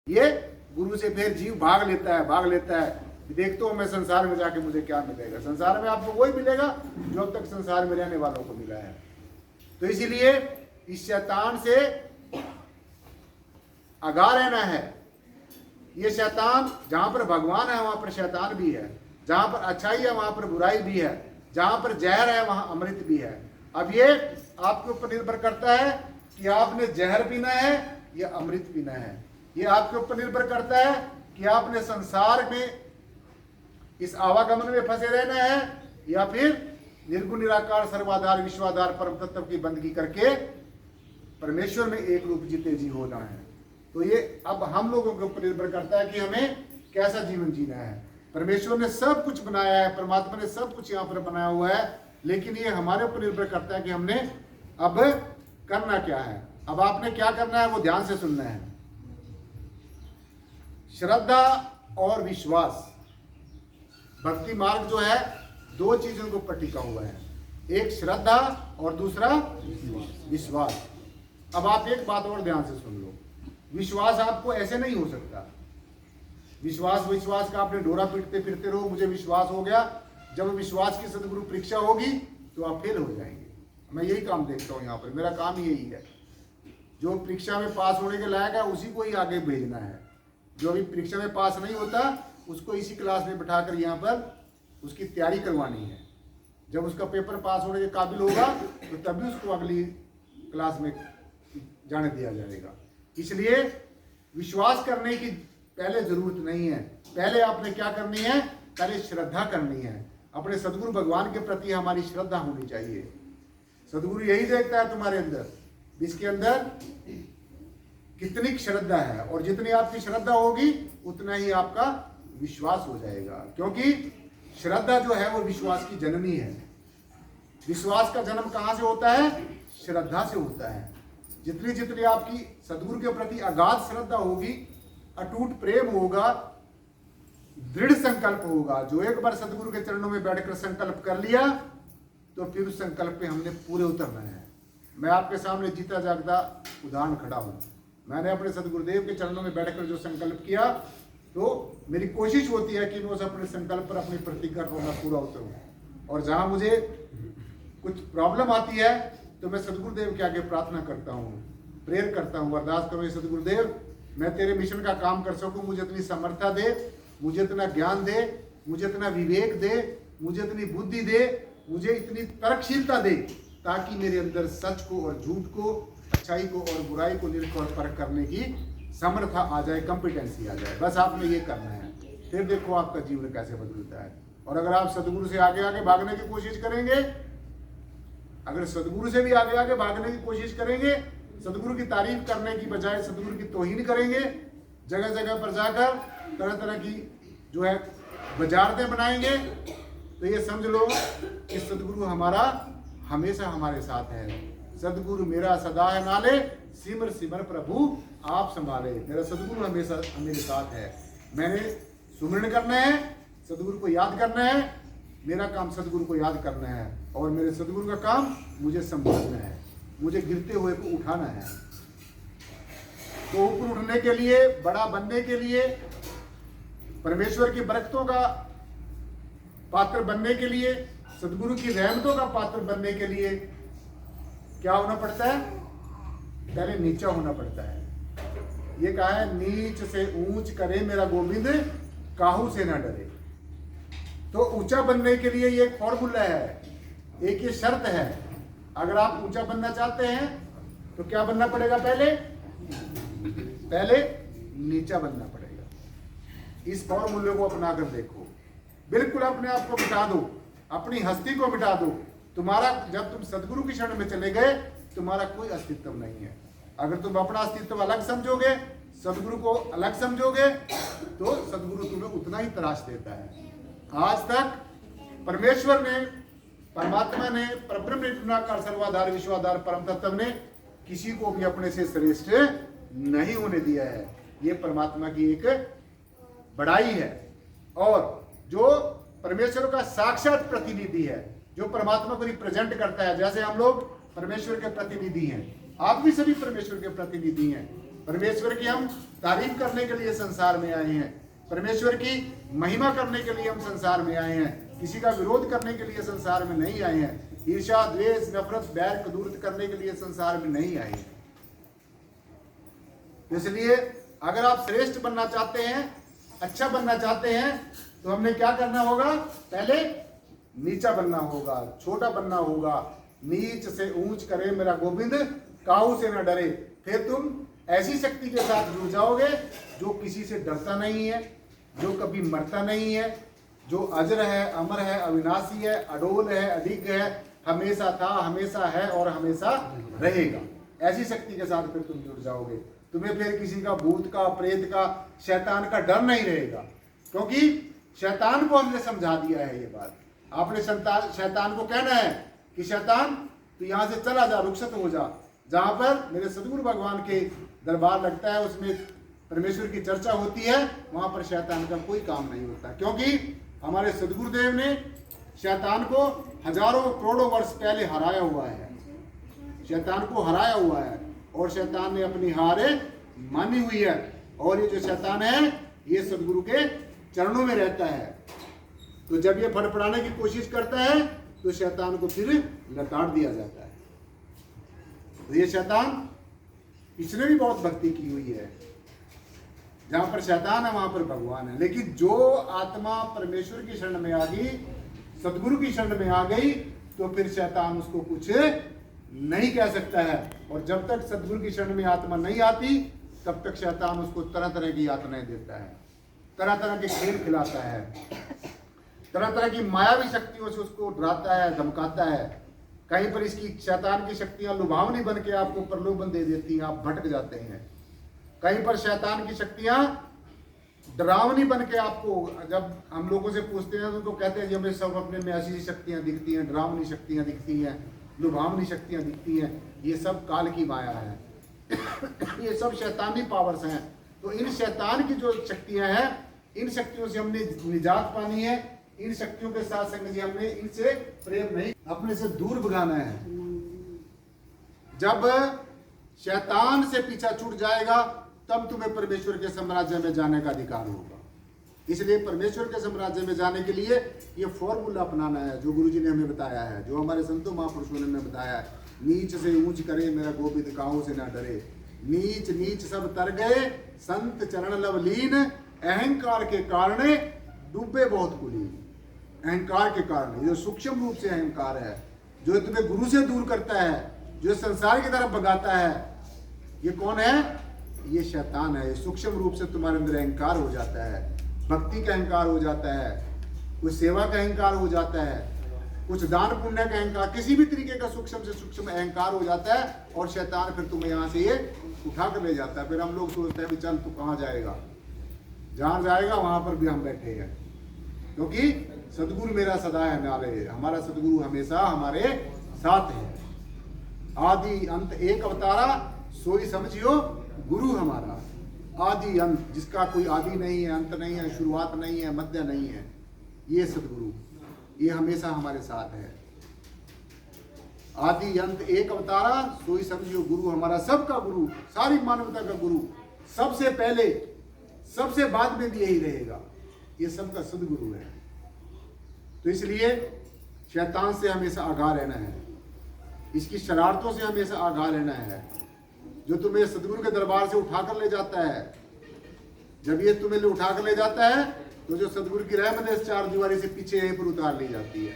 ये गुरु से फिर जीव भाग लेता है देखता हूं मैं संसार में जाके मुझे क्या मिलेगा। संसार में आपको वही मिलेगा जो अब तक संसार में रहने वालों को मिला है। तो इसीलिए इस शैतान से आगाह रहना है। ये शैतान, जहां पर भगवान है वहां पर शैतान भी है, जहां पर अच्छाई है वहां पर बुराई भी है, जहां पर जहर है वहां अमृत भी है। अब ये आपके ऊपर निर्भर करता है कि आपने जहर पीना है या अमृत पीना है। ये आपके ऊपर निर्भर करता है कि आपने संसार में इस आवागमन में फंसे रहना है या फिर निर्गुण निराकार सर्वाधार विश्वाधार परम तत्व की बंदगी करके परमेश्वर में एक रूप जीते जी होना है। तो ये अब हम लोगों के ऊपर निर्भर करता है कि हमें कैसा जीवन जीना है। परमेश्वर ने सब कुछ बनाया है, परमात्मा ने सब कुछ यहाँ पर बनाया हुआ है, लेकिन ये हमारे ऊपर निर्भर करता है कि हमने अब करना क्या है। अब आपने क्या करना है वो ध्यान से सुनना है। श्रद्धा और विश्वास, भक्ति मार्ग जो है दो चीजों के ऊपर टिका हुआ है, एक श्रद्धा और दूसरा विश्वास। अब आप एक बात और ध्यान से सुन लो, विश्वास आपको ऐसे नहीं हो सकता। विश्वास का आपने डोरा पीटते फिरते रहो, मुझे विश्वास हो गया, जब विश्वास की सदगुरु परीक्षा होगी तो आप फेल हो जाएंगे। मैं यही काम देखता हूँ यहाँ पर, मेरा काम यही है। जो परीक्षा में पास होने के लायक है उसी को ही आगे भेजना है। जो अभी परीक्षा में पास नहीं होता उसको इसी क्लास में बैठाकर यहाँ पर उसकी तैयारी करवानी है। जब उसका पेपर पास होने के काबिल होगा तो तभी उसको अगली क्लास में जाने दिया जाएगा। इसलिए विश्वास करने की पहले जरूरत नहीं है। पहले आपने क्या करनी है, पहले श्रद्धा करनी है। अपने सदगुरु भगवान के प्रति हमारी श्रद्धा होनी चाहिए। सदगुरु यही देखता है तुम्हारे अंदर, इसके अंदर कितनी श्रद्धा है, और जितनी आपकी श्रद्धा होगी उतना ही आपका विश्वास हो जाएगा। क्योंकि श्रद्धा जो है वो विश्वास की जननी है। विश्वास का जन्म कहां से होता है, श्रद्धा से होता है। जितनी जितनी आपकी सदगुरु के प्रति अगाध श्रद्धा होगी, अटूट प्रेम होगा, दृढ़ संकल्प होगा। जो एक बार सदगुरु के चरणों में बैठकर संकल्प कर लिया तो फिर उस संकल्प पे हमने पूरे उतरना है। मैं आपके सामने जीता जागता उदाहरण खड़ा हूं। मैंने अपने सदगुरुदेव के चरणों में बैठकर जो संकल्प किया, तो मेरी कोशिश होती है कि मैं उस अपने संकल्प पर, अपनी प्रतिज्ञा को मैं पूरा उतरूं। और जहां मुझे कुछ प्रॉब्लम आती है तो मैं सदगुरुदेव के आगे प्रार्थना करता हूँ, प्रेयर करता हूँ, अरदास करूँ, सदगुरुदेव मैं तेरे मिशन का काम कर सकूँ, मुझे इतनी समर्था दे, मुझे इतना ज्ञान दे, मुझे इतना विवेक दे, मुझे इतनी बुद्धि दे, मुझे इतनी तर्कशीलता दे, ताकि मेरे अंदर सच को और झूठ को, अच्छाई को और बुराई को निरख और परख करने की समर्था आ जाए, कॉम्पिटेंसी आ जाए। बस आपने ये करना है, फिर देखो आपका जीवन कैसे बदलता है। और अगर आप सदगुरु से आगे आगे भागने की कोशिश करेंगे, अगर सदगुरु से भी आगे आगे भागने की कोशिश करेंगे, सदगुरु की तारीफ करने की बजाय सदगुरु की तौहीन करेंगे, जगह जगह पर जाकर तरह तरह की जो है वजारतें बनाएंगे, तो ये समझ लो कि सदगुरु हमारा हमेशा हमारे साथ है। सदगुरु मेरा सदा है नाले, सिमर सिमर प्रभु आप संभाले। मेरा सदगुरु हमेशा मेरे साथ है। मैंने सुमिरन करना है, सदगुरु को याद करना है। मेरा काम सदगुरु को याद करना है, और मेरे सदगुरु का काम मुझे संभालना है, मुझे गिरते हुए को उठाना है। तो ऊपर उठने के लिए, बड़ा बनने के लिए, परमेश्वर की बरकतों का पात्र बनने के लिए, सदगुरु की रहमतों का पात्र बनने के लिए क्या होना पड़ता है, पहले नीचा होना पड़ता है। ये कहा है, नीच से ऊंच करे मेरा गोविंद, काहू से ना डरे। तो ऊंचा बनने के लिए ये एक फॉर्मूला है, एक ये शर्त है। अगर आप ऊंचा बनना चाहते हैं तो क्या बनना पड़ेगा, पहले नीचा बनना पड़ेगा। इस फॉर्मूले को अपना कर देखो, बिल्कुल अपने आप को मिटा दो, अपनी हस्ती को मिटा दो। तुम्हारा, जब तुम सदगुरु की शरण में चले गए, तुम्हारा कोई अस्तित्व नहीं है। अगर तुम अपना अस्तित्व अलग समझोगे, सदगुरु को अलग समझोगे, तो सदगुरु तुम्हें उतना ही तराश देता है। आज तक परमेश्वर ने, परमात्मा ने, परब्रह्म निर्गुणाकार सर्वाधार विश्वाधार परम तत्व ने किसी को भी अपने से श्रेष्ठ नहीं होने दिया है। ये परमात्मा की एक बड़ाई है। और जो परमेश्वर का साक्षात प्रतिनिधि है, जो परमात्मा को रिप्रेजेंट करता है, जैसे हम लोग परमेश्वर के प्रतिनिधि हैं, आप भी सभी परमेश्वर के प्रतिनिधि हैं। परमेश्वर की हम तारीफ करने के लिए संसार में आए हैं, परमेश्वर की महिमा करने के लिए हम संसार में आए हैं, किसी का विरोध करने के लिए संसार में नहीं आए हैं, ईर्ष्या द्वेष नफरत बैर कदूरत करने के लिए संसार में नहीं आए हैं। इसलिए अगर आप श्रेष्ठ बनना चाहते हैं, अच्छा बनना चाहते हैं, तो हमने क्या करना होगा? पहले नीचा बनना होगा, छोटा बनना होगा। नीच से ऊंच करे मेरा गोविंद, काहू से न डरे। फिर तुम ऐसी शक्ति के साथ जुड़ जाओगे जो किसी से डरता नहीं है, जो कभी मरता नहीं है, जो अजर है, अमर है, अविनाशी है, अडोल है, अडिग है, हमेशा था, हमेशा है और हमेशा रहेगा। ऐसी शक्ति के साथ फिर तुम जुड़ जाओगे। तुम्हें फिर किसी का भूत का, प्रेत का, शैतान का डर नहीं रहेगा, क्योंकि शैतान को हमने समझा दिया है ये बात। आपने शैतान को कहना है कि शैतान तू यहाँ से चला जा, रुखसत हो जा। जहाँ पर मेरे सदगुरु भगवान के दरबार लगता है, उसमें परमेश्वर की चर्चा होती है, वहाँ पर शैतान का कोई काम नहीं होता, क्योंकि हमारे सदगुरुदेव ने शैतान को हजारों करोड़ों वर्ष पहले हराया हुआ है। शैतान को हराया हुआ है और शैतान ने अपनी हार मानी हुई है। और ये जो शैतान है ये सदगुरु के चरणों में रहता है। तो जब ये फड़फड़ाने की कोशिश करता है तो शैतान को फिर लताड़ दिया जाता है। तो ये शैतान, इसने भी बहुत भक्ति की हुई है। जहां पर शैतान है वहां पर भगवान है। लेकिन जो आत्मा परमेश्वर की शरण में आ गई, सदगुरु की शरण में आ गई, तो फिर शैतान उसको कुछ नहीं कह सकता है। और जब तक सदगुरु की शरण में आत्मा नहीं आती, तब तक शैतान उसको तरह तरह की यातनाएं देता है, तरह तरह के खेल खिलाता है, तरह तरह की मायावी शक्तियों से उसको डराता है, धमकाता है। कहीं पर इसकी शैतान की शक्तियां लुभावनी बन के आपको प्रलोभन दे देती हैं, आप भटक जाते हैं। कहीं पर शैतान की शक्तियां डरावनी बन के आपको, जब हम लोगों से पूछते हैं तो कहते हैं जी हमें सब अपने में ऐसी शक्तियां दिखती हैं, डरावनी शक्तियां दिखती हैं, लुभावनी शक्तियां दिखती हैं। ये सब काल की माया है, ये सब शैतानी पावर्स हैं। तो इन शैतान की जो शक्तियां हैं, इन शक्तियों से हमने निजात पानी है। इन शक्तियों के साथ संग जी हमने इनसे प्रेम नहीं, अपने से दूर भगाना है। जब शैतान से पीछा छूट जाएगा तब तुम्हें परमेश्वर के साम्राज्य में जाने का अधिकार होगा। इसलिए परमेश्वर के साम्राज्य में जाने के लिए ये फॉर्मूला अपनाना है जो गुरुजी ने हमें बताया है, जो हमारे संतों महापुरुषों ने हमें बताया है। नीच से ऊंच करे मेरा गोविंद, काहू से ना डरे। नीच नीच सब तर गए, संत चरण लवलीन। अहंकार के कारण डूबे बहुत कुलीन। अहंकार के कारण, जो सूक्ष्म रूप से अहंकार है, जो तुम्हें गुरु से दूर करता है, जो संसार की तरफ भगाता है, ये कौन है? ये शैतान है। सूक्ष्म रूप से तुम्हारे अंदर अहंकार हो जाता है, भक्ति का अहंकार हो जाता है, कुछ सेवा का अहंकार हो जाता है, कुछ दान पुण्य का अहंकार, किसी भी तरीके का सूक्ष्म से सूक्ष्म अहंकार हो जाता है। और शैतान फिर तुम्हें यहाँ से ये उठा कर ले जाता है। फिर हम लोग सोचते हैं भी चल तू कहाँ जाएगा, जहाँ जाएगा वहां पर भी हम बैठे हैं, क्योंकि सदगुरु मेरा सदा है नाले। हमारा सदगुरु हमेशा हमारे साथ है। आदि अंत एक अवतारा, सोई समझियो गुरु हमारा। आदि अंत, जिसका कोई आदि नहीं है, अंत नहीं है, शुरुआत नहीं है, मध्य नहीं है, ये सदगुरु, ये हमेशा हमारे साथ है। आदि अंत एक अवतारा, सोई समझियो गुरु हमारा। सबका गुरु, सारी मानवता का गुरु, सबसे पहले सबसे बाद में भी यही रहेगा। ये सबका सदगुरु है। तो इसलिए शैतान से हमेशा आगाह रहना है, इसकी शरारतों से हमेशा आगाह रहना है। जो तुम्हें सदगुरु के दरबार से उठाकर ले जाता है, जब ये तुम्हें उठाकर ले जाता है तो जो सदगुरु की रहमत है इस चार दीवारी से पीछे यहीं पर उतार ली जाती है।